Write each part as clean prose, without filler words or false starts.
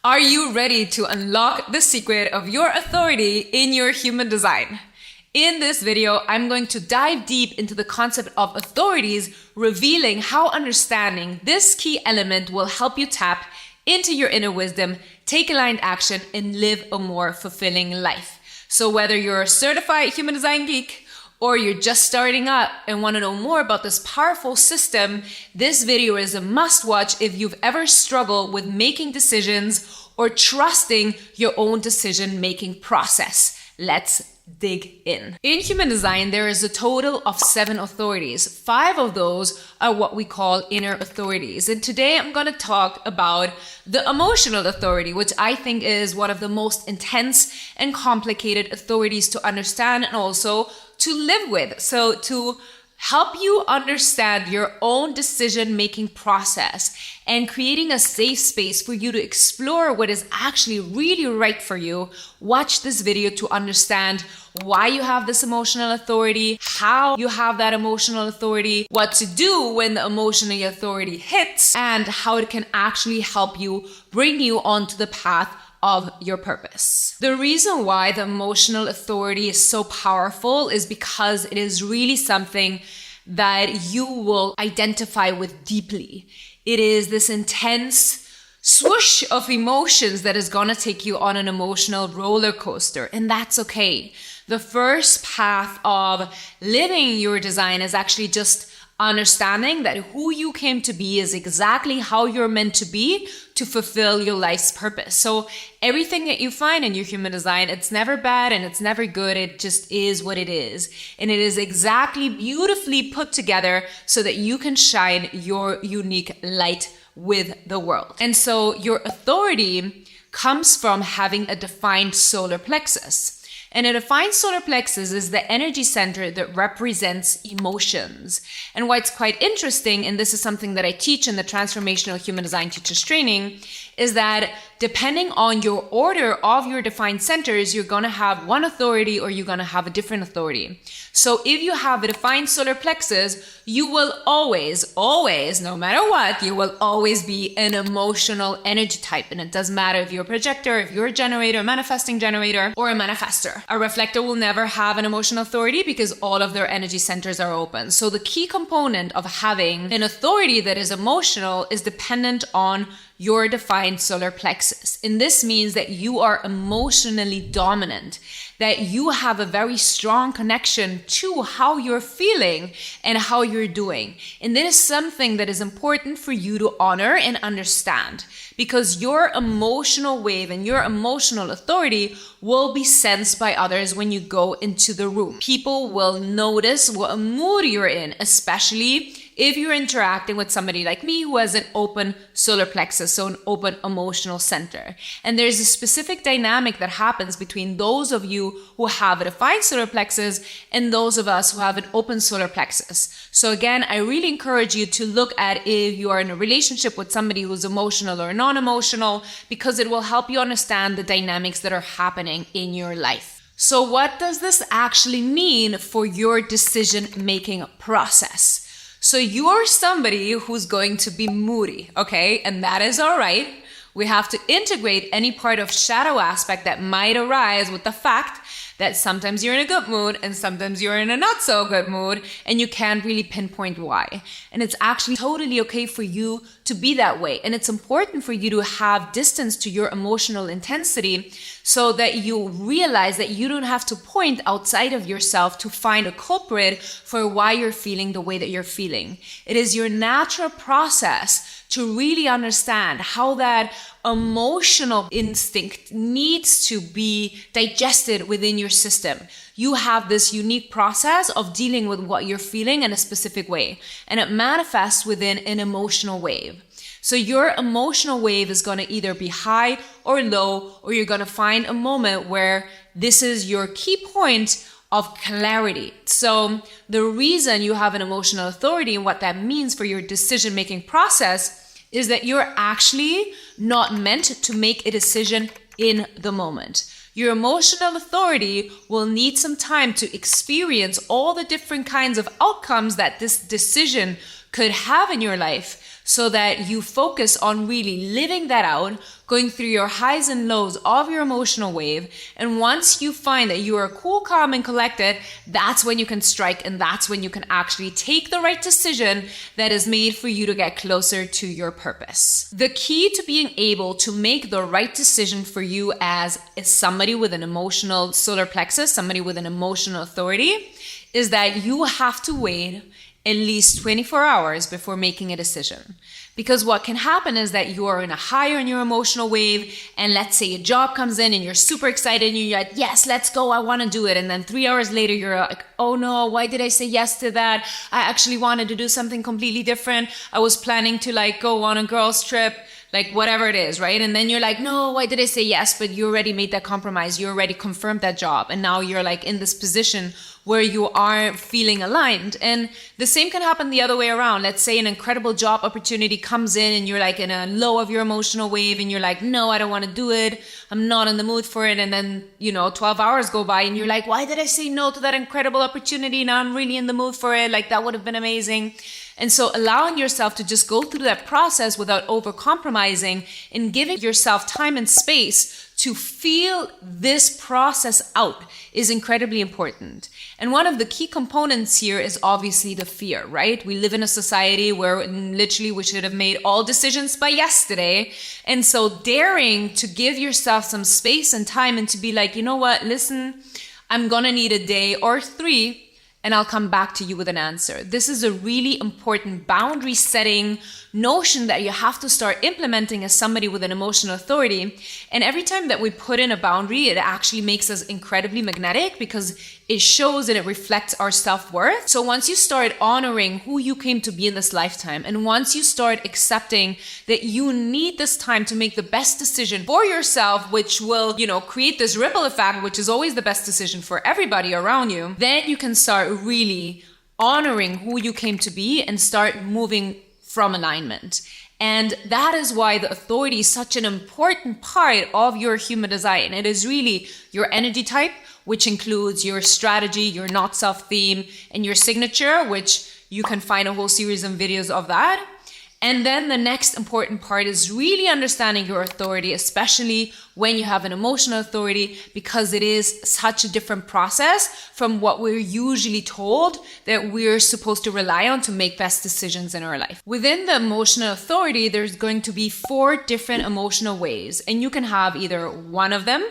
Are you ready to unlock the secret of your authority in your human design? In this video, I'm going to dive deep into the concept of authorities, revealing how understanding this key element will help you tap into your inner wisdom, take aligned action, and live a more fulfilling life. So whether you're a certified human design geek, or you're just starting up and want to know more about this powerful system, this video is a must watch if you've ever struggled with making decisions or trusting your own decision-making process. Let's dig in. In human design, there is a total of 7 authorities. 5 of those are what we call inner authorities. And today I'm going to talk about the emotional authority, which I think is one of the most intense and complicated authorities to understand and also to live with. So to help you understand your own decision-making process and creating a safe space for you to explore what is actually really right for you, watch this video to understand why you have this emotional authority, how you have that emotional authority, what to do when the emotional authority hits, and how it can actually help you bring you onto the path of your purpose. The reason why the emotional authority is so powerful is because it is really something that you will identify with deeply. It is this intense swoosh of emotions that is gonna take you on an emotional roller coaster, and that's okay. The first path of living your design is actually just understanding that who you came to be is exactly how you're meant to be to fulfill your life's purpose. So everything that you find in your human design, it's never bad and it's never good. It just is what it is. And it is exactly beautifully put together so that you can shine your unique light with the world. And so your authority comes from having a defined solar plexus. And a defined solar plexus is the energy center that represents emotions. And what's quite interesting, and this is something that I teach in the Transformational Human Design Teachers Training, is that depending on your order of your defined centers, you're going to have one authority or you're going to have a different authority. So if you have a defined solar plexus, you will always, no matter what, you will always be an emotional energy type. And it doesn't matter if you're a projector, if you're a generator, a manifesting generator, or a manifestor. A reflector will never have an emotional authority because all of their energy centers are open. So the key component of having an authority that is emotional is dependent on your defined solar plexus. And this means that you are emotionally dominant, that you have a very strong connection to how you're feeling and how you're doing. And this is something that is important for you to honor and understand, because your emotional wave and your emotional authority will be sensed by others when you go into the room. People will notice what mood you're in, especially if you're interacting with somebody like me who has an open solar plexus, so an open emotional center. And there's a specific dynamic that happens between those of you who have a defined solar plexus and those of us who have an open solar plexus. So again, I really encourage you to look at if you are in a relationship with somebody who's emotional or non-emotional, because it will help you understand the dynamics that are happening in your life. So what does this actually mean for your decision-making process? So you're somebody who's going to be moody, okay? And that is all right. We have to integrate any part of shadow aspect that might arise with the fact that sometimes you're in a good mood and sometimes you're in a not so good mood, and you can't really pinpoint why. And it's actually totally okay for you to be that way. And it's important for you to have distance to your emotional intensity so that you realize that you don't have to point outside of yourself to find a culprit for why you're feeling the way that you're feeling. It is your natural process to really understand how that emotional instinct needs to be digested within your system. You have this unique process of dealing with what you're feeling in a specific way, and it manifests within an emotional wave. So your emotional wave is going to either be high or low, or you're going to find a moment where this is your key point of clarity. So the reason you have an emotional authority and what that means for your decision-making process is that you're actually not meant to make a decision in the moment. Your emotional authority will need some time to experience all the different kinds of outcomes that this decision could have in your life, so that you focus on really living that out, going through your highs and lows of your emotional wave. And once you find that you are cool, calm, and collected, that's when you can strike, and that's when you can actually take the right decision that is made for you to get closer to your purpose. The key to being able to make the right decision for you as somebody with an emotional solar plexus, somebody with an emotional authority, is that you have to wait at least 24 hours before making a decision. Because what can happen is that you are in a higher in your emotional wave, and let's say a job comes in and you're super excited and you're like, yes, let's go, I want to do it. And then 3 hours later, you're like, oh no, why did I say yes to that? I actually wanted to do something completely different. I was planning to like go on a girls trip, like whatever it is, right? And then you're like, no, why did I say yes? But you already made that compromise. You already confirmed that job. And now you're like in this position where you are feeling aligned. And the same can happen the other way around. Let's say an incredible job opportunity comes in and you're like in a low of your emotional wave and you're like, no, I don't want to do it. I'm not in the mood for it. And then, 12 hours go by and you're like, why did I say no to that incredible opportunity? Now I'm really in the mood for it. Like that would have been amazing. And so allowing yourself to just go through that process without over-compromising and giving yourself time and space to feel this process out is incredibly important. And one of the key components here is obviously the fear, right? We live in a society where literally we should have made all decisions by yesterday. And so daring to give yourself some space and time and to be like, you know what, listen, I'm gonna need a day or 3 and I'll come back to you with an answer. This is a really important boundary setting notion that you have to start implementing as somebody with an emotional authority. And every time that we put in a boundary, it actually makes us incredibly magnetic because it shows and it reflects our self-worth. So once you start honoring who you came to be in this lifetime, and once you start accepting that you need this time to make the best decision for yourself, which will, create this ripple effect, which is always the best decision for everybody around you, then you can start really honoring who you came to be and start moving from alignment. And that is why the authority is such an important part of your human design. It is really your energy type, which includes your strategy, your not self theme, and your signature, which you can find a whole series of videos of that. And then the next important part is really understanding your authority, especially when you have an emotional authority, because it is such a different process from what we're usually told that we're supposed to rely on to make best decisions in our life. Within the emotional authority, there's going to be 4 different emotional waves, and you can have either one of them,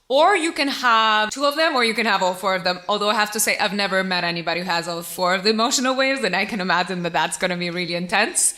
or you can have 2 of them, or you can have all 4 of them. Although I have to say, I've never met anybody who has all 4 of the emotional waves, and I can imagine that that's going to be really intense.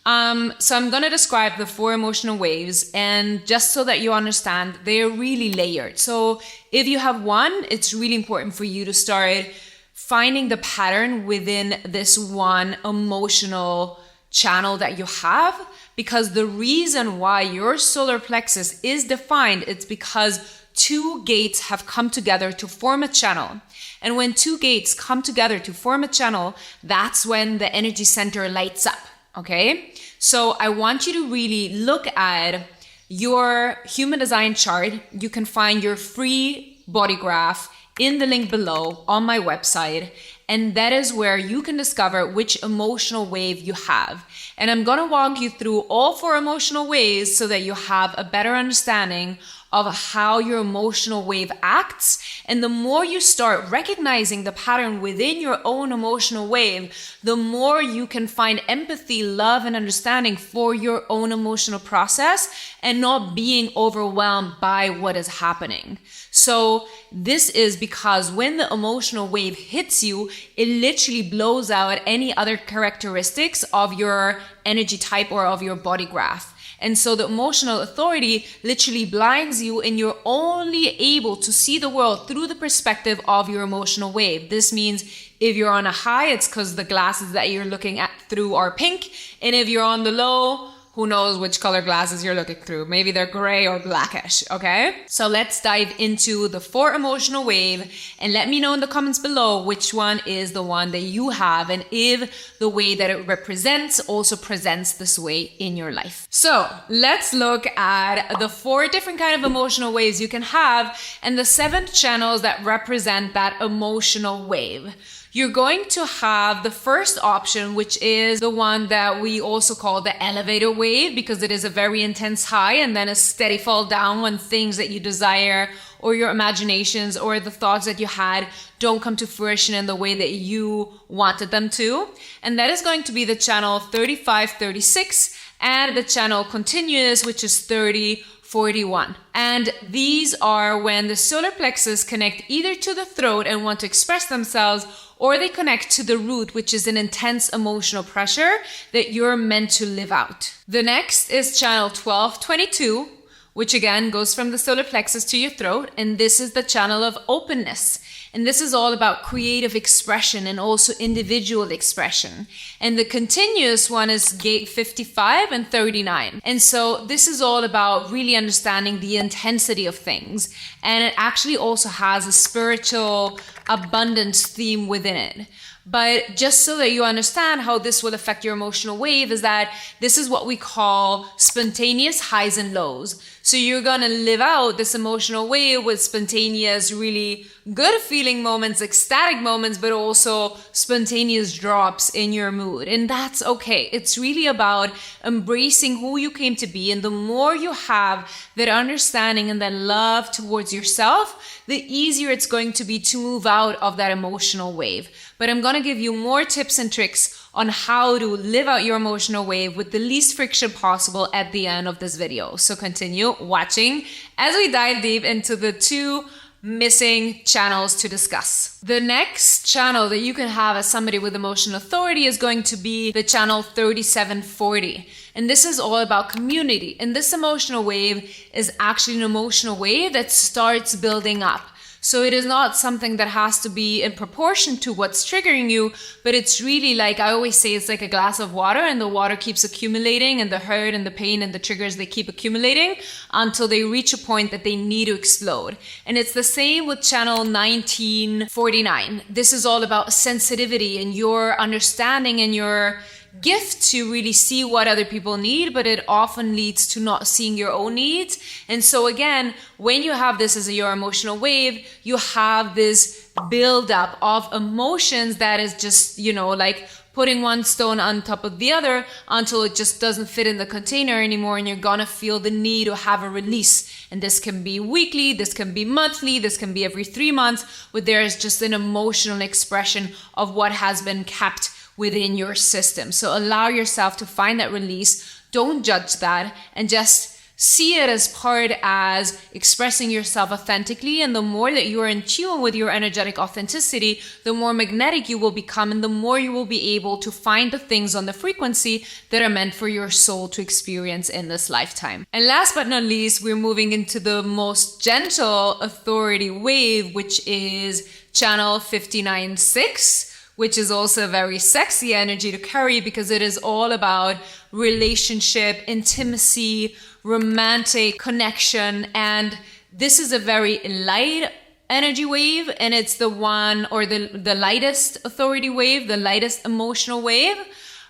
So I'm going to describe the 4 emotional waves, and just so that you understand, they're really layered. So if you have one, it's really important for you to start finding the pattern within this one emotional channel that you have, because the reason why your solar plexus is defined, it's because 2 gates have come together to form a channel. And when 2 gates come together to form a channel, that's when the energy center lights up. Okay, so I want you to really look at your human design chart. You can find your free body graph in the link below on my website. And that is where you can discover which emotional wave you have. And I'm going to walk you through all 4 emotional waves so that you have a better understanding of how your emotional wave acts. And the more you start recognizing the pattern within your own emotional wave, the more you can find empathy, love, and understanding for your own emotional process and not being overwhelmed by what is happening. So this is because when the emotional wave hits you, it literally blows out any other characteristics of your energy type or of your body graph. And so the emotional authority literally blinds you, and you're only able to see the world through the perspective of your emotional wave. This means if you're on a high, it's because the glasses that you're looking at through are pink. And if you're on the low, who knows which color glasses you're looking through. Maybe they're gray or blackish, okay? So let's dive into the 4 emotional wave, and let me know in the comments below which one is the one that you have, and if the way that it represents also presents this way in your life. So let's look at the 4 different kind of emotional waves you can have and the 7 channels that represent that emotional wave. you're going to have the first option, which is the one that we also call the elevator wave, because it is a very intense high and then a steady fall down when things that you desire or your imaginations or the thoughts that you had don't come to fruition in the way that you wanted them to. And that is going to be the channel 3536 and the channel continuous, which is 3041. And these are when the solar plexus connect either to the throat and want to express themselves, or they connect to the root, which is an intense emotional pressure that you're meant to live out. The next is channel 1222, which again goes from the solar plexus to your throat. And this is the channel of openness. And this is all about creative expression and also individual expression. And the continuous one is gate 55 and 39. And so this is all about really understanding the intensity of things. And it actually also has a spiritual abundance theme within it. But just so that you understand how this will affect your emotional wave, is that this is what we call spontaneous highs and lows. So you're going to live out this emotional wave with spontaneous, really good feeling moments, ecstatic moments, but also spontaneous drops in your mood. And that's okay. It's really about embracing who you came to be. And the more you have that understanding and that love towards yourself, the easier it's going to be to move out of that emotional wave. But I'm going to give you more tips and tricks on how to live out your emotional wave with the least friction possible at the end of this video. So continue watching as we dive deep into the two missing channels to discuss. The next channel that you can have as somebody with emotional authority is going to be the channel 3740. And this is all about community. And this emotional wave is actually an emotional wave that starts building up. So it is not something that has to be in proportion to what's triggering you, but it's really like, I always say, it's like a glass of water, and the water keeps accumulating, and the hurt and the pain and the triggers, they keep accumulating until they reach a point that they need to explode. And it's the same with channel 1949. This is all about sensitivity and your understanding and your gift to really see what other people need, but it often leads to not seeing your own needs. And so again, when you have this as your emotional wave, you have this buildup of emotions that is just, like putting one stone on top of the other until it just doesn't fit in the container anymore, and you're gonna feel the need to have a release. And this can be weekly, this can be monthly, this can be every 3 months, where there is just an emotional expression of what has been kept within your system. So allow yourself to find that release. Don't judge that, and just see it as part as expressing yourself authentically. And the more that you are in tune with your energetic authenticity, the more magnetic you will become, and the more you will be able to find the things on the frequency that are meant for your soul to experience in this lifetime. And last but not least, we're moving into the most gentle authority wave, which is channel 596. Which is also a very sexy energy to carry, because it is all about relationship, intimacy, romantic connection. And this is a very light energy wave, and it's the one, or the lightest authority wave, the lightest emotional wave.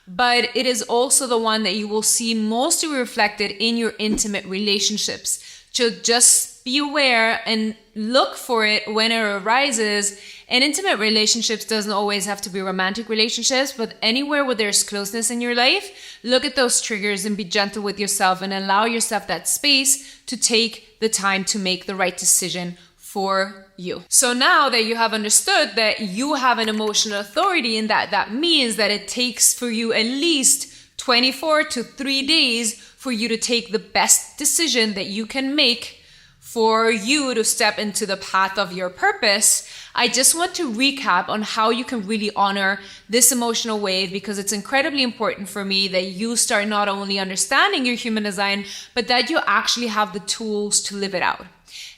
But it is also the one that you will see mostly reflected in your intimate relationships. So just be aware and look for it when it arises. And intimate relationships doesn't always have to be romantic relationships, but anywhere where there's closeness in your life, look at those triggers and be gentle with yourself, and allow yourself that space to take the time to make the right decision for you. So now that you have understood that you have an emotional authority, and that means that it takes for you at least 24 to 3 days for you to take the best decision that you can make for you to step into the path of your purpose. I just want to recap on how you can really honor this emotional wave, because it's incredibly important for me that you start not only understanding your human design, but that you actually have the tools to live it out.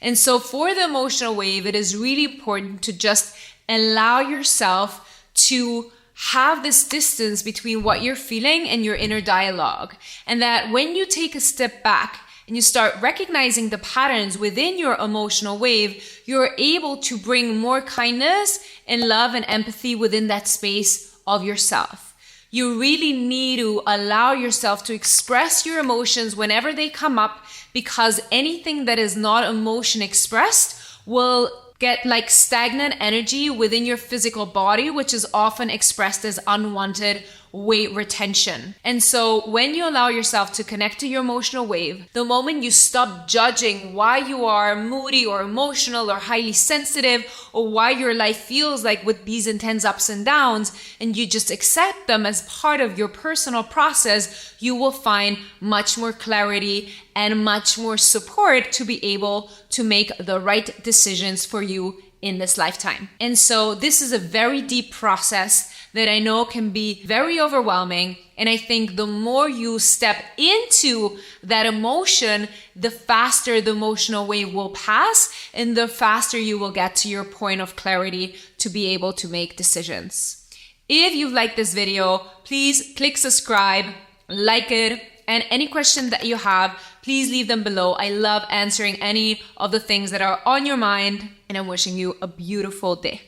And so for the emotional wave, it is really important to just allow yourself to have this distance between what you're feeling and your inner dialogue. And that when you take a step back and you start recognizing the patterns within your emotional wave, you're able to bring more kindness and love and empathy within that space of yourself. You really need to allow yourself to express your emotions whenever they come up, because anything that is not emotion expressed will get like stagnant energy within your physical body, which is often expressed as unwanted weight retention. And so when you allow yourself to connect to your emotional wave, the moment you stop judging why you are moody or emotional or highly sensitive, or why your life feels like with these intense ups and downs, and you just accept them as part of your personal process, you will find much more clarity and much more support to be able to make the right decisions for you in this lifetime. And so this is a very deep process that I know can be very overwhelming. And I think the more you step into that emotion, the faster the emotional wave will pass and the faster you will get to your point of clarity to be able to make decisions. If you've liked this video, please click subscribe, like it, and any question that you have, please leave them below. I love answering any of the things that are on your mind, and I'm wishing you a beautiful day.